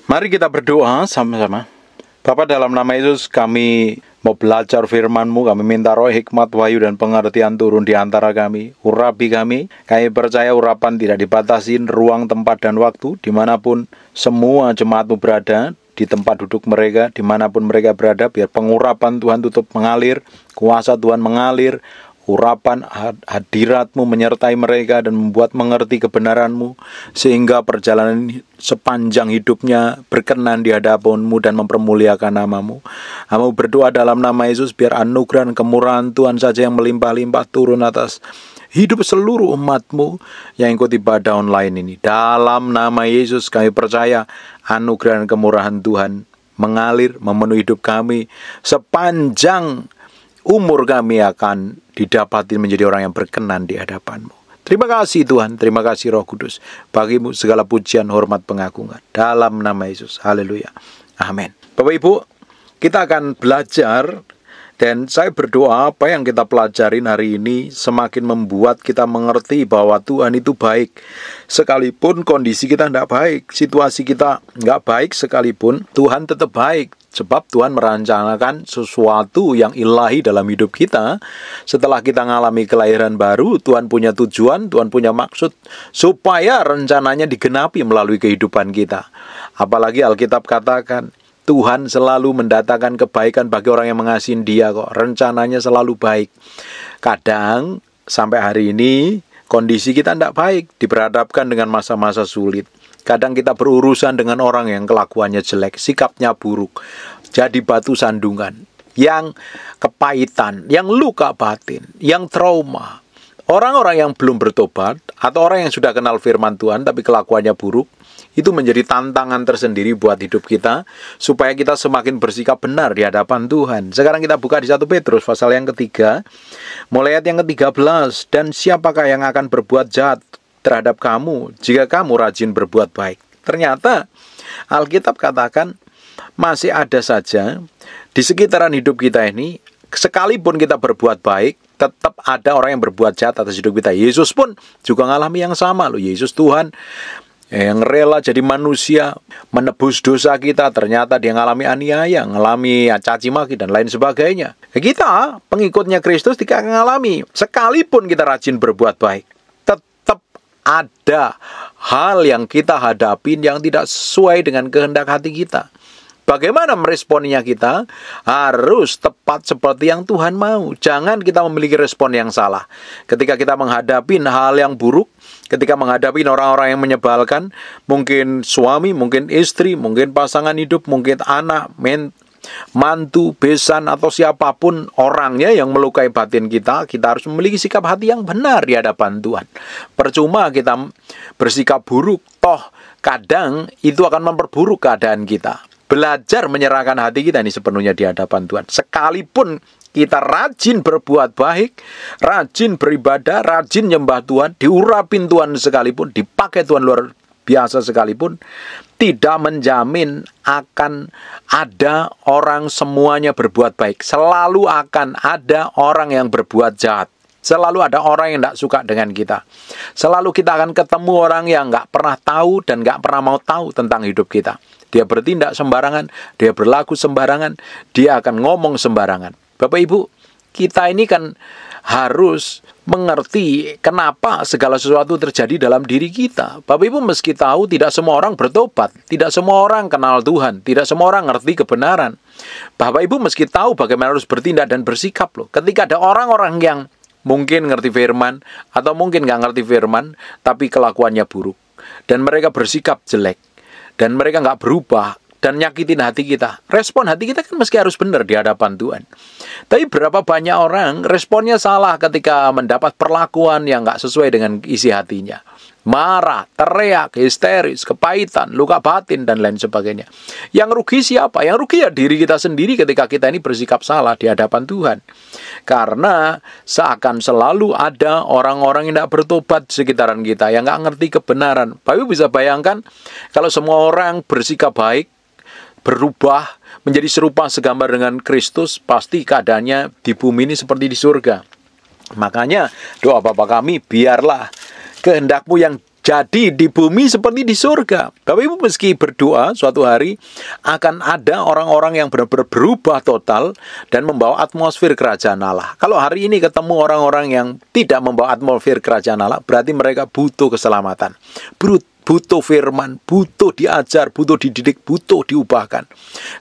Mari kita berdoa sama-sama. Bapa, dalam nama Yesus kami mau belajar firman-Mu. Kami minta roh hikmat, wahyu, dan pengertian turun di antara kami. Urapi kami. Kami percaya urapan tidak dibatasi ruang, tempat, dan waktu. Dimanapun semua jemaat-Mu berada, di tempat duduk mereka, dimanapun mereka berada, biar pengurapan Tuhan tutup mengalir, kuasa Tuhan mengalir, urapan hadirat-Mu menyertai mereka dan membuat mengerti kebenaran-Mu, sehingga perjalanan sepanjang hidupnya berkenan di hadapan-Mu dan mempermuliakan nama-Mu. Kami berdoa dalam nama Yesus, biar anugerah dan kemurahan Tuhan saja yang melimpah-limpah turun atas hidup seluruh umat-Mu yang ikut ibadah online ini. Dalam nama Yesus kami percaya anugerah dan kemurahan Tuhan mengalir, memenuhi hidup kami. Sepanjang umur kami akan didapati menjadi orang yang berkenan di hadapan-Mu. Terima kasih Tuhan, terima kasih Roh Kudus. Bagi-Mu segala pujian, hormat, pengagungan. Dalam nama Yesus, haleluya, amin. Bapak Ibu, kita akan belajar. Dan saya berdoa apa yang kita pelajarin hari ini semakin membuat kita mengerti bahwa Tuhan itu baik. Sekalipun kondisi kita tidak baik, situasi kita nggak baik sekalipun, Tuhan tetap baik. Sebab Tuhan merencanakan sesuatu yang ilahi dalam hidup kita. Setelah kita mengalami kelahiran baru, Tuhan punya tujuan, Tuhan punya maksud, supaya rencananya digenapi melalui kehidupan kita. Apalagi Alkitab katakan, Tuhan selalu mendatangkan kebaikan bagi orang yang mengasihi Dia kok. Rencananya selalu baik. Kadang sampai hari ini kondisi kita tidak baik, diperhadapkan dengan masa-masa sulit. Kadang kita berurusan dengan orang yang kelakuannya jelek, sikapnya buruk, jadi batu sandungan, yang kepahitan, yang luka batin, yang trauma. Orang-orang yang belum bertobat atau orang yang sudah kenal firman Tuhan tapi kelakuannya buruk, itu menjadi tantangan tersendiri buat hidup kita, supaya kita semakin bersikap benar di hadapan Tuhan. Sekarang kita buka di 1 Petrus pasal yang ketiga, mulai ayat yang ke-13. Dan siapakah yang akan berbuat jahat terhadap kamu, jika kamu rajin berbuat baik? Ternyata Alkitab katakan, masih ada saja di sekitaran hidup kita ini, sekalipun kita berbuat baik, tetap ada orang yang berbuat jahat atas hidup kita. Yesus pun juga mengalami yang sama loh. Yesus Tuhan yang rela jadi manusia, menebus dosa kita, ternyata dia mengalami aniaya, mengalami caci maki dan lain sebagainya. Kita pengikutnya Kristus tidak mengalami, sekalipun kita rajin berbuat baik, tetap ada hal yang kita hadapin yang tidak sesuai dengan kehendak hati kita. Bagaimana meresponnya kita? Harus tepat seperti yang Tuhan mau. Jangan kita memiliki respon yang salah. Ketika kita menghadapi hal yang buruk, ketika menghadapi orang-orang yang menyebalkan, mungkin suami, mungkin istri, mungkin pasangan hidup, mungkin anak, mantu, besan, atau siapapun orangnya yang melukai batin kita, kita harus memiliki sikap hati yang benar di hadapan Tuhan. Percuma kita bersikap buruk, toh kadang itu akan memperburuk keadaan kita. Belajar menyerahkan hati kita ini sepenuhnya di hadapan Tuhan. Sekalipun kita rajin berbuat baik, rajin beribadah, rajin nyembah Tuhan, diurapin Tuhan sekalipun, dipakai Tuhan luar biasa sekalipun, tidak menjamin akan ada orang semuanya berbuat baik. Selalu akan ada orang yang berbuat jahat. Selalu ada orang yang tidak suka dengan kita. Selalu kita akan ketemu orang yang nggak pernah tahu dan nggak pernah mau tahu tentang hidup kita. Dia bertindak sembarangan, dia berlaku sembarangan, dia akan ngomong sembarangan. Bapak Ibu, kita ini kan harus mengerti kenapa segala sesuatu terjadi dalam diri kita. Bapak Ibu meski tahu tidak semua orang bertobat, tidak semua orang kenal Tuhan, tidak semua orang ngerti kebenaran. Bapak Ibu meski tahu bagaimana harus bertindak dan bersikap loh. Ketika ada orang-orang yang mungkin ngerti firman atau mungkin nggak ngerti firman, tapi kelakuannya buruk dan mereka bersikap jelek dan mereka nggak berubah dan nyakitin hati kita. Respon hati kita kan meski harus benar di hadapan Tuhan. Tapi berapa banyak orang responnya salah ketika mendapat perlakuan yang nggak sesuai dengan isi hatinya. Marah, teriak, histeris, kepahitan, luka batin, dan lain sebagainya. Yang rugi siapa? Yang rugi ya diri kita sendiri ketika kita ini bersikap salah di hadapan Tuhan. Karena seakan selalu ada orang-orang yang tidak bertobat di sekitaran kita, yang nggak ngerti kebenaran. Bapak Ibu bisa bayangkan, kalau semua orang bersikap baik, berubah, menjadi serupa segambar dengan Kristus, pasti keadaannya di bumi ini seperti di surga. Makanya doa Bapa kami, biarlah kehendak-Mu yang jadi di bumi seperti di surga. Bapak Ibu meski berdoa suatu hari akan ada orang-orang yang benar-benar berubah total dan membawa atmosfer kerajaan Allah. Kalau hari ini ketemu orang-orang yang tidak membawa atmosfer kerajaan Allah, berarti mereka butuh keselamatan, butuh firman, butuh diajar, butuh dididik, butuh diubahkan.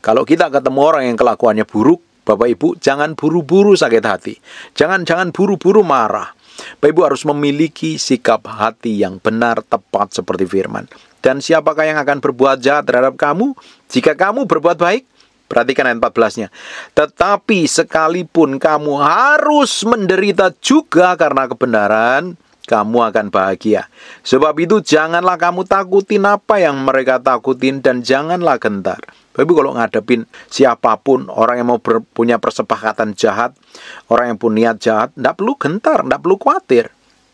Kalau kita ketemu orang yang kelakuannya buruk, Bapak Ibu jangan buru-buru sakit hati, jangan buru-buru marah. Bapak Ibu harus memiliki sikap hati yang benar, tepat seperti firman. Dan siapakah yang akan berbuat jahat terhadap kamu jika kamu berbuat baik? Perhatikan ayat 14-nya. Tetapi sekalipun kamu harus menderita juga karena kebenaran, kamu akan bahagia. Sebab itu janganlah kamu takutin apa yang mereka takutin dan janganlah gentar. Tapi kalau ngadepin siapapun, orang yang mau punya persepakatan jahat, orang yang punya niat jahat, tidak perlu gentar, tidak perlu khawatir.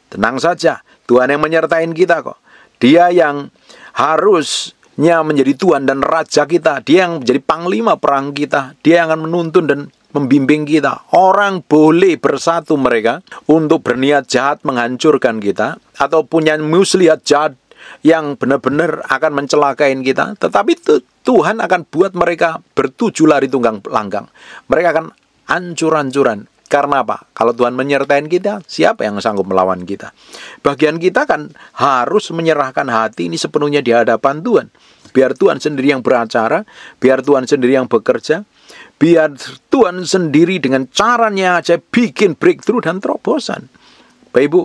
Tenang saja, Tuhan yang menyertai kita kok. Dia yang harusnya menjadi Tuhan dan Raja kita. Dia yang menjadi panglima perang kita. Dia yang akan menuntun dan membimbing kita. Orang boleh bersatu mereka untuk berniat jahat menghancurkan kita, atau punya muslihat jahat yang benar-benar akan mencelakain kita. Tetapi Tuhan akan buat mereka bertujuh lari tunggang langgang. Mereka akan hancur-hancuran. Karena apa? Kalau Tuhan menyertai kita, siapa yang sanggup melawan kita? Bagian kita kan harus menyerahkan hati ini sepenuhnya di hadapan Tuhan. Biar Tuhan sendiri yang beracara, biar Tuhan sendiri yang bekerja, biar Tuhan sendiri dengan caranya aja bikin breakthrough dan terobosan. Bapak Ibu,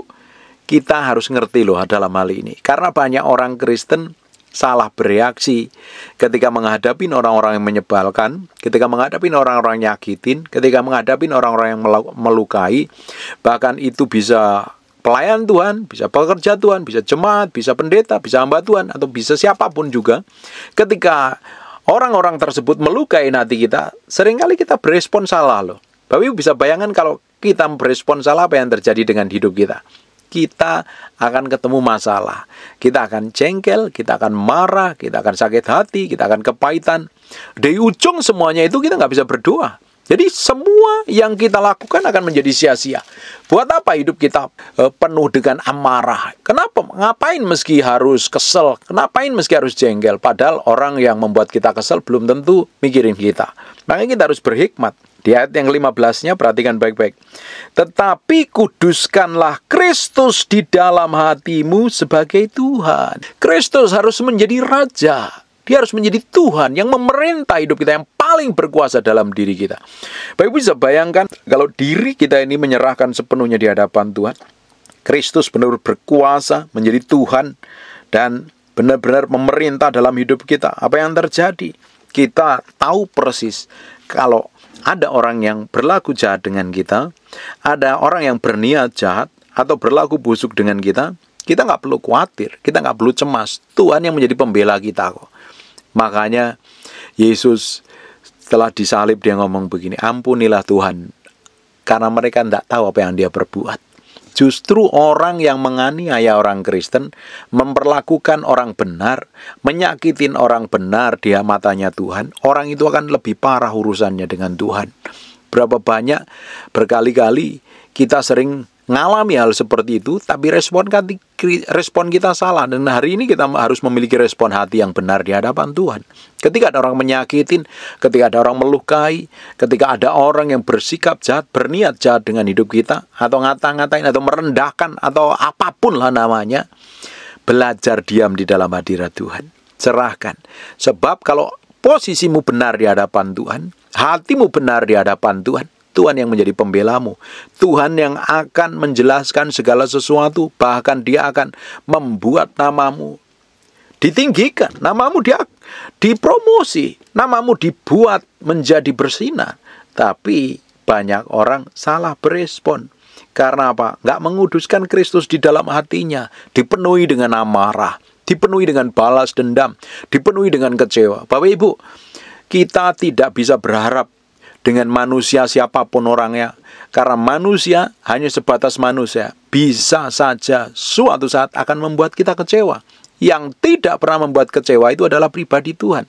kita harus ngerti loh dalam hal ini. Karena banyak orang Kristen salah bereaksi ketika menghadapi orang-orang yang menyebalkan, ketika menghadapi orang-orang yang nyakitin, ketika menghadapi orang-orang yang melukai. Bahkan itu bisa pelayan Tuhan, bisa pekerja Tuhan, bisa jemaat, bisa pendeta, bisa hamba Tuhan, atau bisa siapapun juga. Ketika orang-orang tersebut melukai hati kita, seringkali kita berespon salah loh. Bapak Ibu bisa bayangkan kalau kita berespon salah, apa yang terjadi dengan hidup kita? Kita akan ketemu masalah. Kita akan jengkel, kita akan marah, kita akan sakit hati, kita akan kepahitan. Di ujung semuanya itu kita nggak bisa berdoa. Jadi semua yang kita lakukan akan menjadi sia-sia. Buat apa hidup kita penuh dengan amarah? Kenapa? Ngapain meski harus kesel? Kenapain meski harus jengkel? Padahal orang yang membuat kita kesel belum tentu mikirin kita. Makanya kita harus berhikmat. Di ayat yang ke-15-nya perhatikan baik-baik. Tetapi kuduskanlah Kristus di dalam hatimu sebagai Tuhan. Kristus harus menjadi Raja. Dia harus menjadi Tuhan yang memerintah hidup kita, yang paling berkuasa dalam diri kita. Bapak Ibu bisa bayangkan kalau diri kita ini menyerahkan sepenuhnya di hadapan Tuhan. Kristus benar-benar berkuasa menjadi Tuhan dan benar-benar memerintah dalam hidup kita. Apa yang terjadi? Kita tahu persis kalau ada orang yang berlaku jahat dengan kita, ada orang yang berniat jahat atau berlaku busuk dengan kita, kita nggak perlu khawatir, kita nggak perlu cemas. Tuhan yang menjadi pembela kita kok. Makanya Yesus setelah disalib dia ngomong begini, ampunilah Tuhan, karena mereka tidak tahu apa yang dia perbuat. Justru orang yang menganiaya orang Kristen, memperlakukan orang benar, menyakitin orang benar di matanya Tuhan, orang itu akan lebih parah urusannya dengan Tuhan. Berapa banyak berkali-kali kita sering ngalami hal seperti itu, tapi respon kita salah. Dan hari ini kita harus memiliki respon hati yang benar di hadapan Tuhan. Ketika ada orang menyakitin, ketika ada orang melukai, ketika ada orang yang bersikap jahat, berniat jahat dengan hidup kita, atau ngata-ngatain, atau merendahkan, atau apapun lah namanya, belajar diam di dalam hadirat Tuhan. Serahkan. Sebab kalau posisimu benar di hadapan Tuhan, hatimu benar di hadapan Tuhan, Tuhan yang menjadi pembelamu. Tuhan yang akan menjelaskan segala sesuatu. Bahkan dia akan membuat namamu ditinggikan. Namamu dipromosi. Namamu dibuat menjadi bersinar. Tapi banyak orang salah berespon. Karena apa? Nggak menguduskan Kristus di dalam hatinya. Dipenuhi dengan amarah. Dipenuhi dengan balas dendam. Dipenuhi dengan kecewa. Bapak Ibu, kita tidak bisa berharap dengan manusia siapapun orangnya. Karena manusia hanya sebatas manusia. Bisa saja suatu saat akan membuat kita kecewa. Yang tidak pernah membuat kecewa itu adalah pribadi Tuhan.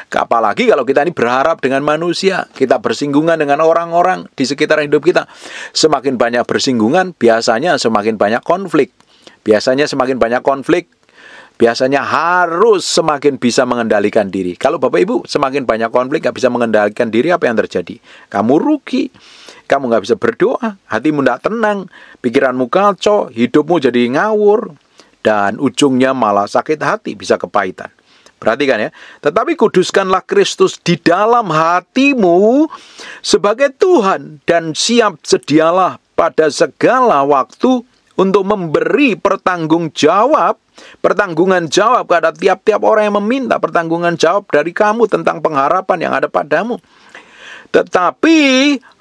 Apalagi kalau kita ini berharap dengan manusia. Kita bersinggungan dengan orang-orang di sekitar hidup kita. Semakin banyak bersinggungan, biasanya semakin banyak konflik. Biasanya semakin banyak konflik, biasanya harus semakin bisa mengendalikan diri. Kalau Bapak Ibu semakin banyak konflik, nggak bisa mengendalikan diri, apa yang terjadi? Kamu rugi, kamu nggak bisa berdoa, hatimu nggak tenang, pikiranmu kacau, hidupmu jadi ngawur, dan ujungnya malah sakit hati, bisa kepahitan. Perhatikan ya, tetapi kuduskanlah Kristus di dalam hatimu sebagai Tuhan, dan siap sedialah pada segala waktu untuk memberi pertanggungan jawab kepada tiap-tiap orang yang meminta pertanggungan jawab dari kamu tentang pengharapan yang ada padamu. Tetapi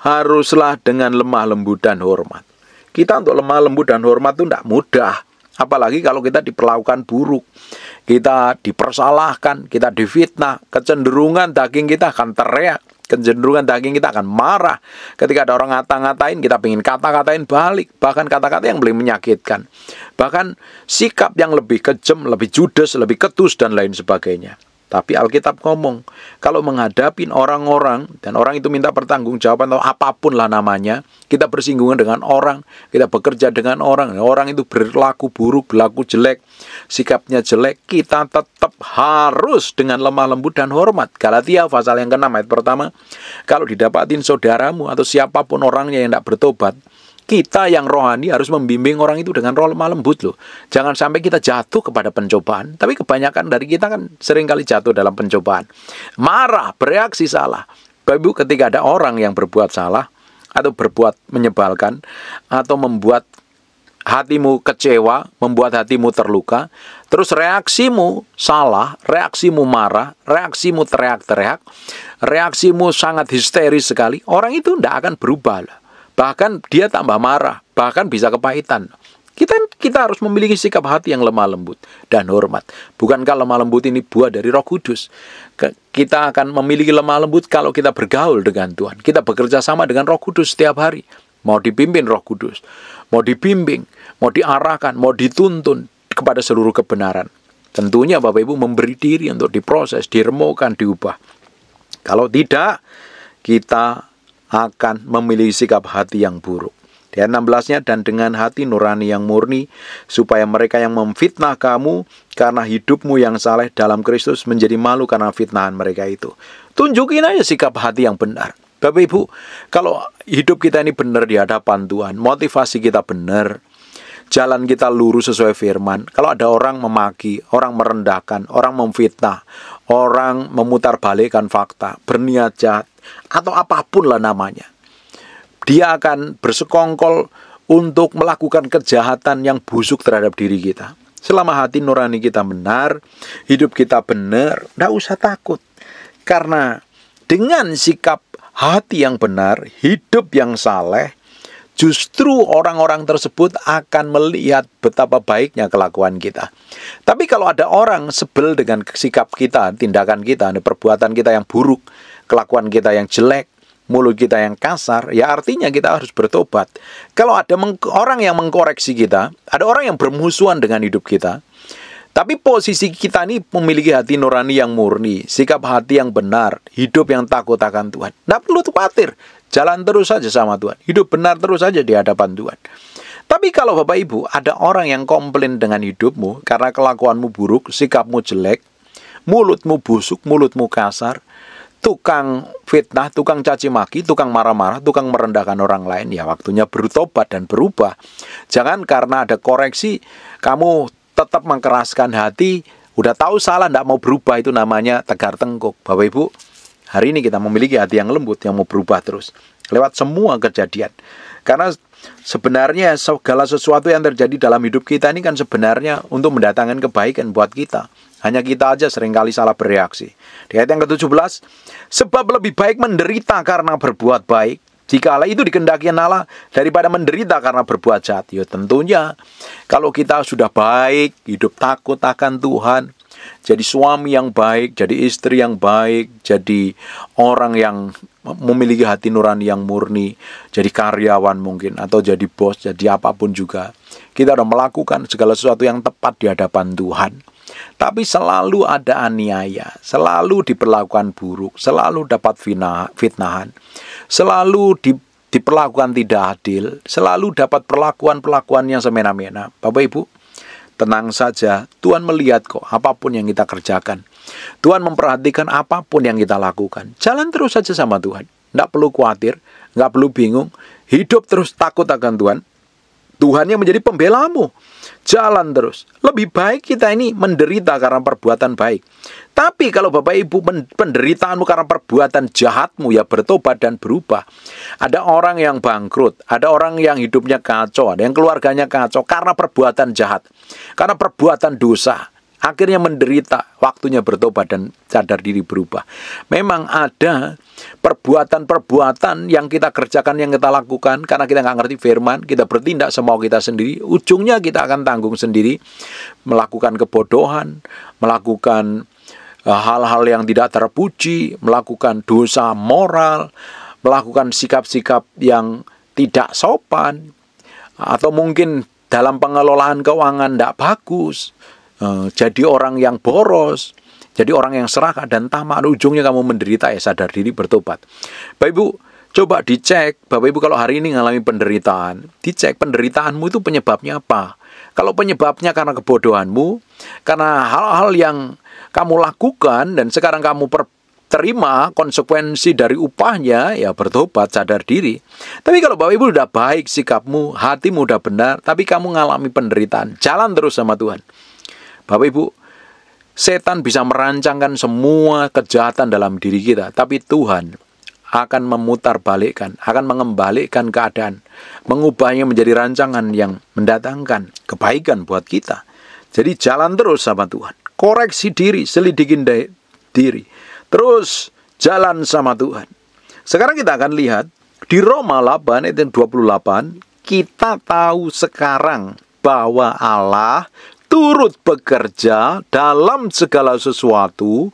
haruslah dengan lemah lembut dan hormat. Kita untuk lemah lembut dan hormat itu tidak mudah. Apalagi kalau kita diperlakukan buruk, kita dipersalahkan, kita difitnah, kecenderungan daging kita akan teriak, kecenderungan daging kita akan marah. Ketika ada orang ngata-ngatain, kita pengen kata-katain balik, bahkan kata-kata yang paling menyakitkan, bahkan sikap yang lebih kejam, lebih judes, lebih ketus, dan lain sebagainya. Tapi Alkitab ngomong, kalau menghadapi orang-orang, dan orang itu minta pertanggungjawaban atau apapun lah namanya, kita bersinggungan dengan orang, kita bekerja dengan orang itu berlaku buruk, berlaku jelek, sikapnya jelek, kita tetap harus dengan lemah lembut dan hormat. Galatia pasal yang ke-6 ayat pertama, kalau didapatin saudaramu atau siapapun orangnya yang tidak bertobat, kita yang rohani harus membimbing orang itu dengan lemah lembut loh. Jangan sampai kita jatuh kepada pencobaan. Tapi kebanyakan dari kita kan seringkali jatuh dalam pencobaan. Marah, bereaksi salah. Bapak Ibu, ketika ada orang yang berbuat salah, atau berbuat menyebalkan, atau membuat hatimu kecewa, membuat hatimu terluka, terus reaksimu salah, reaksimu marah, reaksimu teriak-teriak, reaksimu sangat histeris sekali, orang itu tidak akan berubah lah. Bahkan dia tambah marah, bahkan bisa kepahitan. Kita harus memiliki sikap hati yang lemah lembut dan hormat. Bukankah lemah lembut ini buah dari Roh Kudus? Kita akan memiliki lemah lembut kalau kita bergaul dengan Tuhan. Kita bekerja sama dengan Roh Kudus setiap hari. Mau dipimpin Roh Kudus, mau dibimbing, mau diarahkan, mau dituntun kepada seluruh kebenaran. Tentunya Bapak Ibu memberi diri untuk diproses, diremukan, diubah. Kalau tidak, kita akan memiliki sikap hati yang buruk. Di ayat 16-nya, dan dengan hati nurani yang murni, supaya mereka yang memfitnah kamu karena hidupmu yang saleh dalam Kristus menjadi malu karena fitnahan mereka itu. Tunjukin aja sikap hati yang benar. Bapak Ibu, kalau hidup kita ini benar di hadapan Tuhan, motivasi kita benar, jalan kita lurus sesuai firman. Kalau ada orang memaki, orang merendahkan, orang memfitnah, orang memutarbalikkan fakta, berniat jahat, atau apapun lah namanya, dia akan bersekongkol untuk melakukan kejahatan yang busuk terhadap diri kita. Selama hati nurani kita benar, hidup kita benar, tidak usah takut. Karena dengan sikap hati yang benar, hidup yang saleh, justru orang-orang tersebut akan melihat betapa baiknya kelakuan kita. Tapi kalau ada orang sebel dengan sikap kita, tindakan kita, perbuatan kita yang buruk, kelakuan kita yang jelek, mulut kita yang kasar, ya artinya kita harus bertobat. Kalau ada orang yang mengkoreksi kita, ada orang yang bermusuhan dengan hidup kita, tapi posisi kita ini memiliki hati nurani yang murni, sikap hati yang benar, hidup yang takut akan Tuhan. Tidak perlu khawatir, jalan terus saja sama Tuhan, hidup benar terus saja di hadapan Tuhan. Tapi kalau Bapak Ibu, ada orang yang komplain dengan hidupmu, karena kelakuanmu buruk, sikapmu jelek, mulutmu busuk, mulutmu kasar, tukang fitnah, tukang caci maki, tukang marah-marah, tukang merendahkan orang lain, ya waktunya bertobat dan berubah. Jangan karena ada koreksi, kamu tetap mengeraskan hati, udah tahu salah, tidak mau berubah, itu namanya tegar tengkuk. Bapak Ibu, hari ini kita memiliki hati yang lembut, yang mau berubah terus, lewat semua kejadian. Karena sebenarnya segala sesuatu yang terjadi dalam hidup kita ini kan sebenarnya untuk mendatangkan kebaikan buat kita. Hanya kita aja seringkali salah bereaksi. Di ayat yang ke-17, sebab lebih baik menderita karena berbuat baik, jikalau itu dikehendaki Allah, daripada menderita karena berbuat jahat. Ya tentunya, kalau kita sudah baik, hidup takut akan Tuhan, jadi suami yang baik, jadi istri yang baik, jadi orang yang memiliki hati nurani yang murni, jadi karyawan mungkin, atau jadi bos, jadi apapun juga. Kita sudah melakukan segala sesuatu yang tepat di hadapan Tuhan. Tapi selalu ada aniaya, selalu diperlakukan buruk, selalu dapat fitnahan, selalu diperlakukan tidak adil, selalu dapat perlakuan-perlakuan yang semena-mena. Bapak Ibu, tenang saja. Tuhan melihat kok apapun yang kita kerjakan. Tuhan memperhatikan apapun yang kita lakukan. Jalan terus saja sama Tuhan. Nggak perlu khawatir, nggak perlu bingung. Hidup terus takut akan Tuhan. Tuhan yang menjadi pembelamu. Jalan terus. Lebih baik kita ini menderita karena perbuatan baik. Tapi kalau Bapak Ibu penderitaanmu karena perbuatan jahatmu, ya bertobat dan berubah. Ada orang yang bangkrut, ada orang yang hidupnya kacau, ada yang keluarganya kacau karena perbuatan jahat, karena perbuatan dosa. Akhirnya menderita, waktunya bertobat dan sadar diri berubah. Memang ada perbuatan-perbuatan yang kita kerjakan, yang kita lakukan, karena kita nggak ngerti firman, kita bertindak semau kita sendiri, ujungnya kita akan tanggung sendiri, melakukan kebodohan, melakukan hal-hal yang tidak terpuji, melakukan dosa moral, melakukan sikap-sikap yang tidak sopan, atau mungkin dalam pengelolaan keuangan tidak bagus, jadi orang yang boros, jadi orang yang serakah dan tamak, ujungnya kamu menderita. Ya sadar diri, bertobat. Bapak Ibu, coba dicek. Bapak Ibu kalau hari ini mengalami penderitaan, dicek penderitaanmu itu penyebabnya apa. Kalau penyebabnya karena kebodohanmu, karena hal-hal yang kamu lakukan dan sekarang kamu terima konsekuensi dari upahnya, ya bertobat, sadar diri. Tapi kalau Bapak Ibu udah baik sikapmu, hatimu udah benar, tapi kamu mengalami penderitaan, jalan terus sama Tuhan. Bapak Ibu, setan bisa merancangkan semua kejahatan dalam diri kita, tapi Tuhan akan memutarbalikkan, akan mengembalikan keadaan, mengubahnya menjadi rancangan yang mendatangkan kebaikan buat kita. Jadi jalan terus sama Tuhan, koreksi diri, selidikin diri, terus jalan sama Tuhan. Sekarang kita akan lihat di Roma 8 ayat 28, kita tahu sekarang bahwa Allah turut bekerja dalam segala sesuatu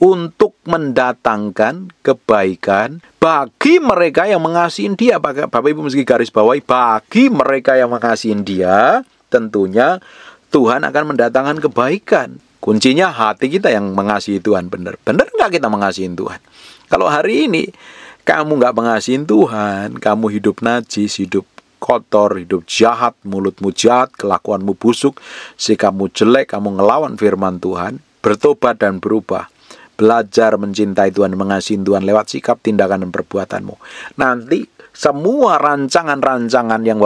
untuk mendatangkan kebaikan bagi mereka yang mengasihi Dia. Bapak Ibu mesti garis bawahi, bagi mereka yang mengasihi Dia, tentunya Tuhan akan mendatangkan kebaikan. Kuncinya hati kita yang mengasihi Tuhan. Benar nggak kita mengasihi Tuhan? Kalau hari ini kamu nggak mengasihi Tuhan, kamu hidup najis, hidup kotor, hidup jahat, mulutmu jahat, kelakuanmu busuk, sikapmu jelek, kamu ngelawan firman Tuhan, bertobat dan berubah. Belajar mencintai Tuhan, mengasihi Tuhan lewat sikap, tindakan, dan perbuatanmu. Nanti semua rancangan-rancangan yang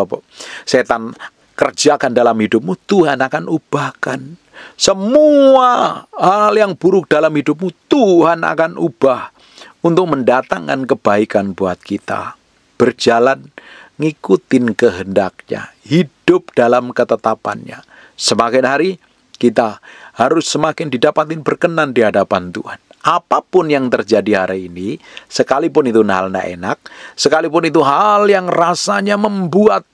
setan kerjakan dalam hidupmu, Tuhan akan ubahkan. Semua hal yang buruk dalam hidupmu, Tuhan akan ubah untuk mendatangkan kebaikan buat kita. Berjalan ngikutin kehendaknya, hidup dalam ketetapannya. Semakin hari kita harus semakin didapatin berkenan di hadapan Tuhan. Apapun yang terjadi hari ini, sekalipun itu hal tidak enak, sekalipun itu hal yang rasanya membuat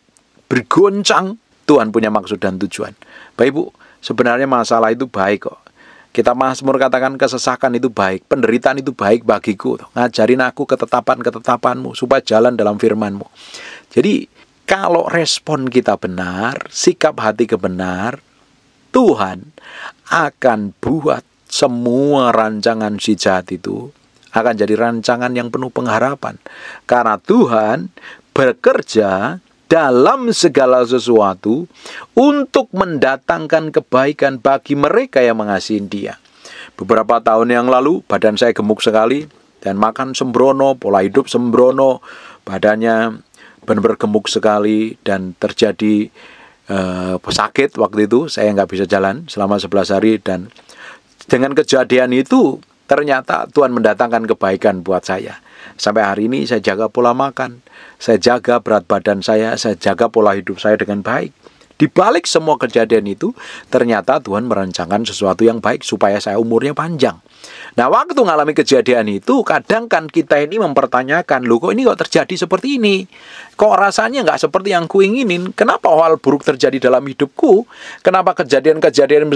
bergoncang, Tuhan punya maksud dan tujuan. Bapak Ibu, sebenarnya masalah itu baik kok. Kita Mazmur katakan kesesakan itu baik, penderitaan itu baik bagiku. Ngajarin aku ketetapan-ketetapanmu supaya jalan dalam firmanmu. Jadi kalau respon kita benar, sikap hati kebenar, Tuhan akan buat semua rancangan si jahat itu akan jadi rancangan yang penuh pengharapan. Karena Tuhan bekerja dalam segala sesuatu untuk mendatangkan kebaikan bagi mereka yang mengasihi Dia. Beberapa tahun yang lalu badan saya gemuk sekali dan makan sembrono, pola hidup sembrono, badannya benar-benar gemuk sekali dan terjadi sakit waktu itu. Saya nggak bisa jalan selama 11 hari dan dengan kejadian itu ternyata Tuhan mendatangkan kebaikan buat saya. Sampai hari ini saya jaga pola makan, saya jaga berat badan saya jaga pola hidup saya dengan baik. Di balik semua kejadian itu, ternyata Tuhan merancangkan sesuatu yang baik supaya saya umurnya panjang. Nah, waktu mengalami kejadian itu, kadang kan kita ini mempertanyakan, loh kok ini kok terjadi seperti ini? Kok rasanya nggak seperti yang kuinginin? Kenapa hal buruk terjadi dalam hidupku? Kenapa kejadian-kejadian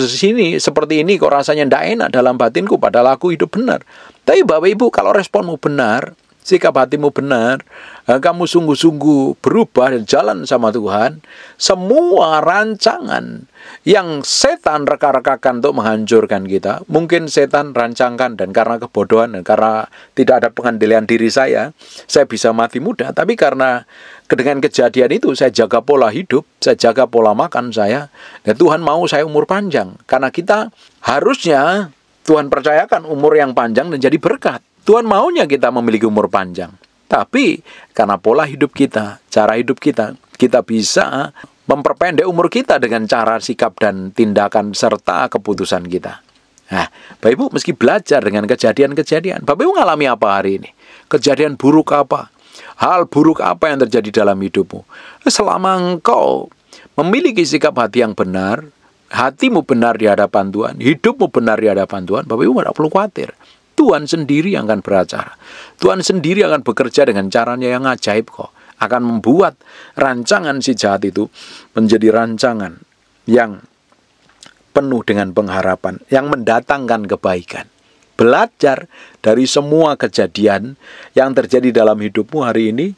seperti ini kok rasanya nggak enak dalam batinku, padahal aku hidup benar? Tapi Bapak Ibu, kalau responmu benar, sikap hatimu benar, kamu sungguh-sungguh berubah dan jalan sama Tuhan, semua rancangan yang setan reka-rekakan untuk menghancurkan kita, mungkin setan rancangkan dan karena kebodohan dan karena tidak ada pengendalian diri saya bisa mati muda, tapi karena dengan kejadian itu saya jaga pola hidup, saya jaga pola makan saya, dan Tuhan mau saya umur panjang. Karena kita harusnya Tuhan percayakan umur yang panjang dan jadi berkat. Tuhan maunya kita memiliki umur panjang. Tapi karena pola hidup kita, cara hidup kita, kita bisa memperpendek umur kita dengan cara sikap dan tindakan serta keputusan kita. Nah, Bapak Ibu meski belajar dengan kejadian-kejadian, Bapak Ibu mengalami apa hari ini? Kejadian buruk apa? Hal buruk apa yang terjadi dalam hidupmu? Selama engkau memiliki sikap hati yang benar, hatimu benar di hadapan Tuhan, hidupmu benar di hadapan Tuhan, Bapak Ibu tidak perlu khawatir. Tuhan sendiri yang akan beracara. Tuhan sendiri akan bekerja dengan caranya yang ajaib kok. Akan membuat rancangan si jahat itu menjadi rancangan yang penuh dengan pengharapan, yang mendatangkan kebaikan. Belajar dari semua kejadian yang terjadi dalam hidupmu hari ini,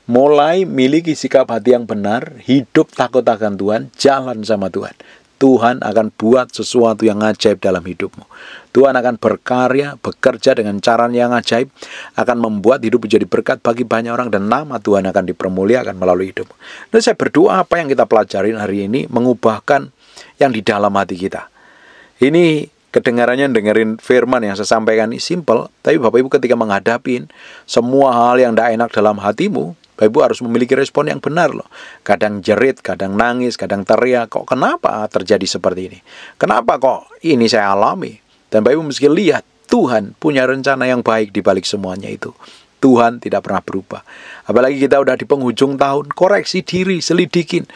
mulai miliki sikap hati yang benar, hidup takut akan Tuhan, jalan sama Tuhan. Tuhan akan buat sesuatu yang ajaib dalam hidupmu. Tuhan akan berkarya, bekerja dengan cara yang ajaib, akan membuat hidup menjadi berkat bagi banyak orang, dan nama Tuhan akan dipermuliakan melalui hidupmu. Dan saya berdoa apa yang kita pelajarin hari ini mengubahkan yang di dalam hati kita. Ini kedengarannya dengerin firman yang saya sampaikan ini simple, tapi Bapak Ibu ketika menghadapi semua hal yang tidak enak dalam hatimu, Bapak Ibu harus memiliki respon yang benar loh. Kadang jerit, kadang nangis, kadang teriak. Kok kenapa terjadi seperti ini? Kenapa kok ini saya alami? Dan Bapak Ibu mesti lihat, Tuhan punya rencana yang baik di balik semuanya itu. Tuhan tidak pernah berubah. Apalagi kita udah di penghujung tahun, koreksi diri, selidikin.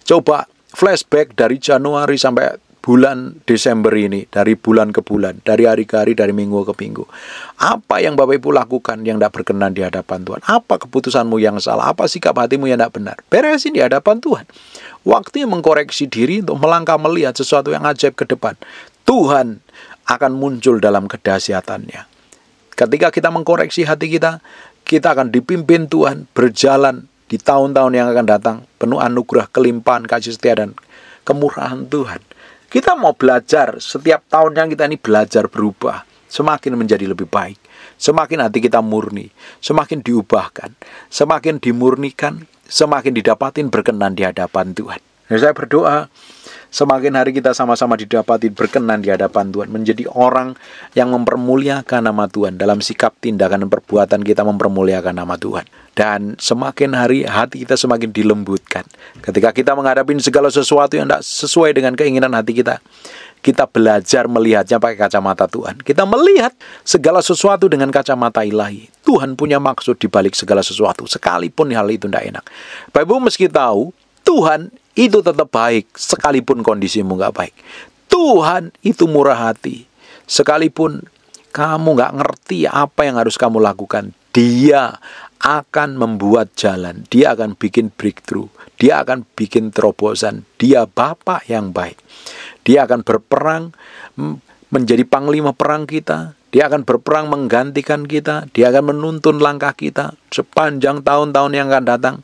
Coba flashback dari Januari sampai bulan Desember ini, dari bulan ke bulan, dari hari ke hari, dari minggu ke minggu. Apa yang Bapak Ibu lakukan yang tidak berkenan di hadapan Tuhan? Apa keputusanmu yang salah? Apa sikap hatimu yang tidak benar? Beresin di hadapan Tuhan. Waktunya mengkoreksi diri untuk melangkah melihat sesuatu yang ajaib ke depan. Tuhan akan muncul dalam kedahsyatannya. Ketika kita mengkoreksi hati kita, kita akan dipimpin Tuhan berjalan di tahun-tahun yang akan datang, penuh anugerah, kelimpahan, kasih setia, dan kemurahan Tuhan. Kita mau belajar, setiap tahun yang kita ini belajar berubah, semakin menjadi lebih baik, semakin hati kita murni, semakin diubahkan, semakin dimurnikan, semakin didapatin berkenan di hadapan Tuhan. Dan saya berdoa, semakin hari kita sama-sama didapatin berkenan di hadapan Tuhan, menjadi orang yang mempermuliakan nama Tuhan, dalam sikap, tindakan, dan perbuatan kita mempermuliakan nama Tuhan. Dan semakin hari hati kita semakin dilembutkan. Ketika kita menghadapi segala sesuatu yang tidak sesuai dengan keinginan hati kita, kita belajar melihatnya pakai kacamata Tuhan. Kita melihat segala sesuatu dengan kacamata ilahi. Tuhan punya maksud di balik segala sesuatu, sekalipun hal itu tidak enak. Bapak Ibu meski tahu, Tuhan itu tetap baik, sekalipun kondisimu nggak baik. Tuhan itu murah hati, sekalipun kamu nggak ngerti apa yang harus kamu lakukan. Dia akan membuat jalan, dia akan bikin breakthrough, dia akan bikin terobosan. Dia Bapa yang baik. Dia akan berperang menjadi panglima perang kita. Dia akan berperang menggantikan kita. Dia akan menuntun langkah kita sepanjang tahun-tahun yang akan datang.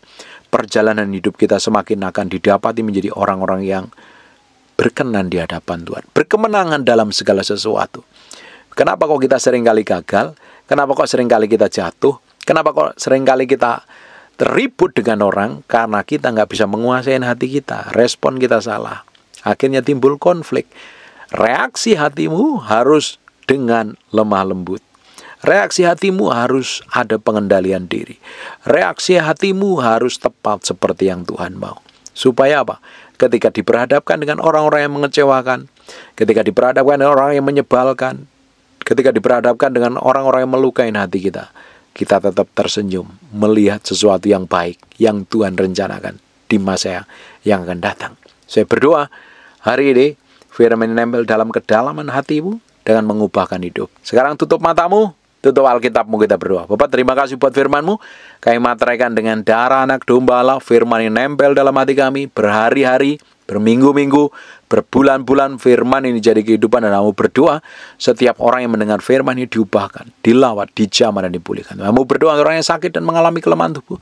Perjalanan hidup kita semakin akan didapati menjadi orang-orang yang berkenan di hadapan Tuhan, berkemenangan dalam segala sesuatu. Kenapa kok kita seringkali gagal? Kenapa kok seringkali kita jatuh? Kenapa kok seringkali kita ribut dengan orang? Karena kita nggak bisa menguasai hati kita, respon kita salah. Akhirnya timbul konflik. Reaksi hatimu harus dengan lemah lembut. Reaksi hatimu harus ada pengendalian diri. Reaksi hatimu harus tepat seperti yang Tuhan mau. Supaya apa? Ketika diperhadapkan dengan orang-orang yang mengecewakan, ketika diperhadapkan dengan orang yang menyebalkan, ketika diperhadapkan dengan orang-orang yang melukai hati kita, kita tetap tersenyum melihat sesuatu yang baik yang Tuhan rencanakan di masa yang akan datang. Saya berdoa hari ini firman menempel dalam kedalaman hatimu dengan mengubahkan hidup. Sekarang tutup matamu, tutup Alkitabmu, kita berdoa. Bapak, terima kasih buat firman-Mu. Kami materaikan dengan darah anak domba Allah, firman yang nempel dalam hati kami berhari-hari, Berminggu-minggu, berbulan-bulan firman ini jadi kehidupan, dan kamu berdoa setiap orang yang mendengar firman ini diubahkan, dilawat, dijamah, dan dipulihkan. Kamu berdoa orang yang sakit dan mengalami kelemahan tubuh,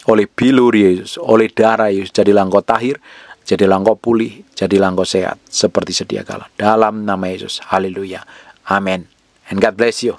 oleh bilur Yesus, oleh darah Yesus, jadilah engkau tahir, jadilah engkau pulih, jadilah engkau sehat seperti sedia kala. Dalam nama Yesus, haleluya, amin. And God bless you.